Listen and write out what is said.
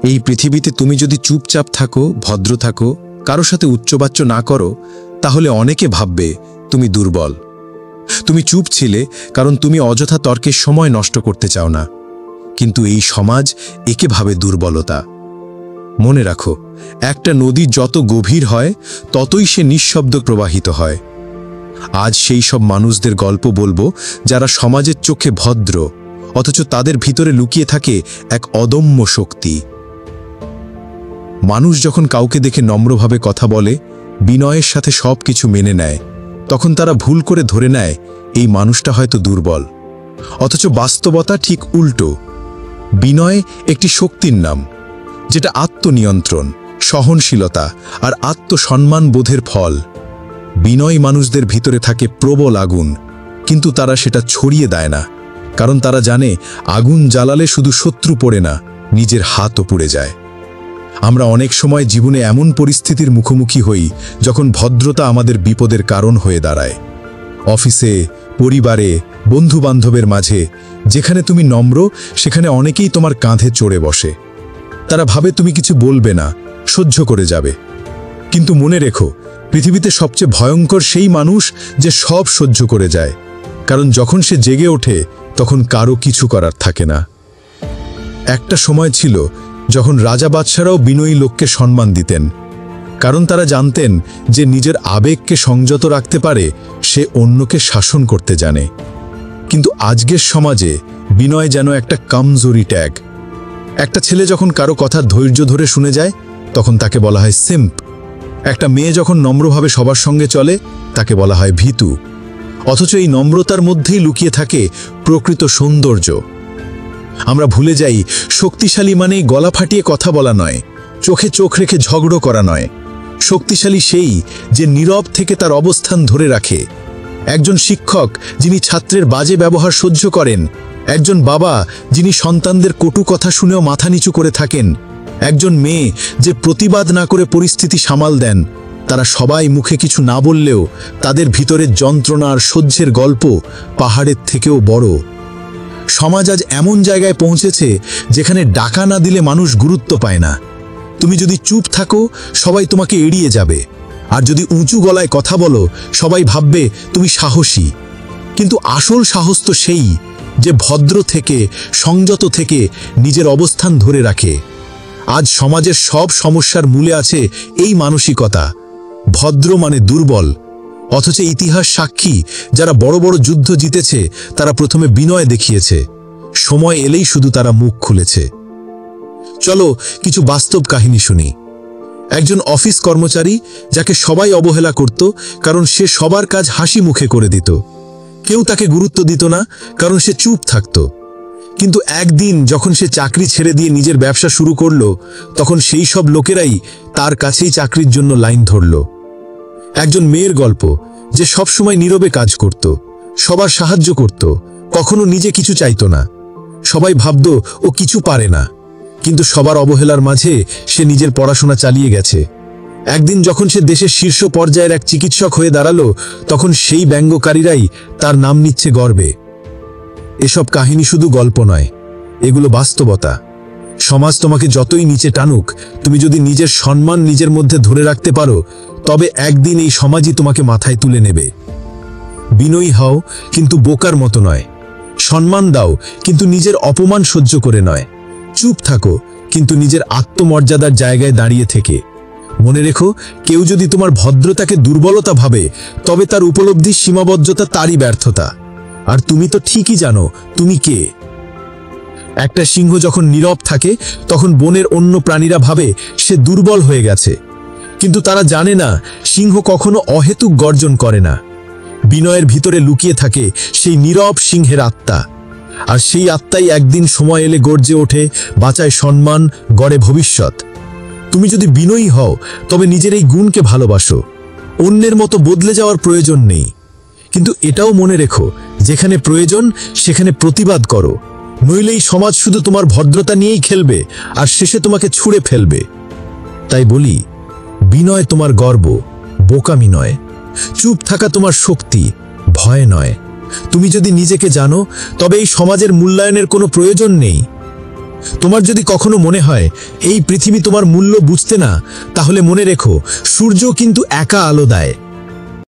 এই পৃথিবীতে তুমি যদি চুপচাপ থাকো, ভদ্র থাকো, কারো সাথে উচ্চবাচ্য না করো, তাহলে অনেকে ভাববে তুমি দুর্বল। তুমি চুপ ছিলে কারণ তুমি অযথা তর্কের সময় নষ্ট করতে চাও না। কিন্তু এই সমাজ একে ভাবে দুর্বলতা। মনে রাখো, একটা নদী যত গভীর হয় ততই সে নিঃশব্দ প্রবাহিত হয়। আজ সেই সব মানুষদের গল্প বলবো যারা সমাজের চোখে ভদ্র, অথচ তাদের ভিতরে লুকিয়ে থাকে এক অদম্য শক্তি। মানুষ যখন কাউকে দেখে নম্রভাবে কথা বলে, বিনয়ের সাথে সব কিছু মেনে নেয়, তখন তারা ভুল করে ধরে নেয় এই মানুষটা হয়তো দুর্বল। অথচ বাস্তবতা ঠিক উল্টো। বিনয় একটি শক্তির নাম, যেটা আত্মনিয়ন্ত্রণ, সহনশীলতা আর আত্মসম্মান বোধের ফল। বিনয়ী মানুষদের ভিতরে থাকে প্রবল আগুন, কিন্তু তারা সেটা ছড়িয়ে দেয় না, কারণ তারা জানে আগুন জ্বালালে শুধু শত্রু পড়ে না, নিজের হাতও পুড়ে যায়। আমরা অনেক সময় জীবনে এমন পরিস্থিতির মুখোমুখি হই যখন ভদ্রতা আমাদের বিপদের কারণ হয়ে দাঁড়ায়। অফিসে, পরিবারে, বন্ধু-বান্ধবের মাঝে যেখানে তুমি নম্র, সেখানে অনেকেই তোমার কাঁধে চড়ে বসে। তারা ভাবে তুমি কিছু বলবে না, সহ্য করে যাবে। কিন্তু মনে রেখো, পৃথিবীতে সবচেয়ে ভয়ঙ্কর সেই মানুষ যে সব সহ্য করে যায়, কারণ যখন সে জেগে ওঠে তখন কারো কিছু করার থাকে না। একটা সময় ছিল যখন রাজা বাদশারাও বিনয়ী লোককে সম্মান দিতেন, কারণ তারা জানতেন যে নিজের আবেগকে সংযত রাখতে পারে, সে অন্যকে শাসন করতে জানে। কিন্তু আজকের সমাজে বিনয় যেন একটা কমজোরি ট্যাগ। একটা ছেলে যখন কারো কথা ধৈর্য ধরে শুনে যায়, তখন তাকে বলা হয় সিম্প। একটা মেয়ে যখন নম্রভাবে সবার সঙ্গে চলে, তাকে বলা হয় ভীতু। অথচ এই নম্রতার মধ্যেই লুকিয়ে থাকে প্রকৃত সৌন্দর্য। আমরা ভুলে যাই, শক্তিশালী মানেই গলা ফাটিয়ে কথা বলা নয়, চোখে চোখ রেখে ঝগড়া করা নয়। শক্তিশালী সেই যে নীরব থেকে তার অবস্থান ধরে রাখে। একজন শিক্ষক যিনি ছাত্রের বাজে ব্যবহার সহ্য করেন, একজন বাবা যিনি সন্তানদের কটু কথা শুনেও মাথা নিচু করে থাকেন, একজন মেয়ে যে প্রতিবাদ না করে পরিস্থিতি সামাল দেন। তারা সবাই মুখে কিছু না বললেও তাদের ভিতরের যন্ত্রণা আর সহ্যের গল্প পাহাড়ের থেকেও বড়। সমাজ আজ এমন জায়গায় পৌঁছেছে যেখানে ডাকা না দিলে মানুষ গুরুত্ব পায় না। তুমি যদি চুপ থাকো, সবাই তোমাকে এড়িয়ে যাবে, আর যদি উঁচু গলায় কথা বলো, সবাই ভাববে তুমি সাহসী। কিন্তু আসল সাহস তো সেই যে ভদ্র থেকে, সংযত থেকে নিজের অবস্থান ধরে রাখে। আজ সমাজের সব সমস্যার মূলে আছে এই মানসিকতা। ভদ্র মানে দুর্বল। অথচ ইতিহাস সাক্ষী, যারা বড় বড় যুদ্ধ জিতেছে তারা প্রথমে বিনয় দেখিয়েছে, সময় এলেই শুধু তারা মুখ খুলেছে। চলো কিছু বাস্তব কাহিনী শুনি। একজন অফিস কর্মচারী যাকে সবাই অবহেলা করত, কারণ সে সবার কাজ হাসি মুখে করে দিত। কেউ তাকে গুরুত্ব দিত না, কারণ সে চুপ থাকত। কিন্তু একদিন যখন সে চাকরি ছেড়ে দিয়ে নিজের ব্যবসা শুরু করলো, তখন সেই সব লোকেরাই তার কাছেই চাকরির জন্য লাইন ধরল। একজন মেয়ের গল্প, যে সবসময় নীরবে কাজ করত, সবার সাহায্য করত, কখনো নিজে কিছু চাইত না। সবাই ভাবত ও কিছু পারে না, কিন্তু সবার অবহেলার মাঝে সে নিজের পড়াশোনা চালিয়ে গেছে। একদিন যখন সে দেশের শীর্ষ পর্যায়ের এক চিকিৎসক হয়ে দাঁড়ালো, তখন সেই ব্যঙ্গকারীরাই তার নাম নিচ্ছে গর্বে। এসব কাহিনী শুধু গল্প নয়, এগুলো বাস্তবতা। সমাজ তোমাকে যতই নিচে টানুক, তুমি যদি নিজের সম্মান নিজের মধ্যে ধরে রাখতে পারো, তবে একদিন এই সমাজই তোমাকে মাথায় তুলে নেবে। বিনয়ী হও, কিন্তু বোকার মতো নয়। সম্মান দাও, কিন্তু নিজের অপমান সহ্য করে নয়। চুপ থাকো, কিন্তু নিজের আত্মমর্যাদার জায়গায় দাঁড়িয়ে থেকে। মনে রেখো, কেউ যদি তোমার ভদ্রতাকে দুর্বলতা ভাবে, তবে তার উপলব্ধির সীমাবদ্ধতা তারই ব্যর্থতা। আর তুমি তো ঠিকই জানো তুমি কে। একটা সিংহ যখন নীরব থাকে, তখন বনের অন্য প্রাণীরা ভাবে সে দুর্বল হয়ে গেছে, কিন্তু তারা জানে না সিংহ কখনো অহেতুক গর্জন করে না। বিনয়ের ভিতরে লুকিয়ে থাকে সেই নীরব সিংহের আত্মা, আর সেই আত্মাই একদিন সময় এলে গর্জে ওঠে, বাঁচায় সম্মান, গড়ে ভবিষ্যৎ। তুমি যদি বিনয়ী হও, তবে নিজের এই গুণকে ভালোবাসো। অন্যের মতো বদলে যাওয়ার প্রয়োজন নেই, কিন্তু এটাও মনে রেখো, যেখানে প্রয়োজন সেখানে প্রতিবাদ করো, নইলে এই সমাজ শুধু তোমার ভদ্রতা নিয়েই খেলবে আর শেষে তোমাকে ছুঁড়ে ফেলবে। তাই বলি, বিনয় তোমার গর্ব, বোকামি নয়। চুপ থাকা তোমার শক্তি, ভয় নয়। তুমি যদি নিজেকে জানো, তবে এই সমাজের মূল্যায়নের কোনো প্রয়োজন নেই। তোমার যদি কখনো মনে হয় এই পৃথিবী তোমার মূল্য বুঝতে না, তাহলে মনে রেখো, সূর্য কিন্তু একা আলো দেয়,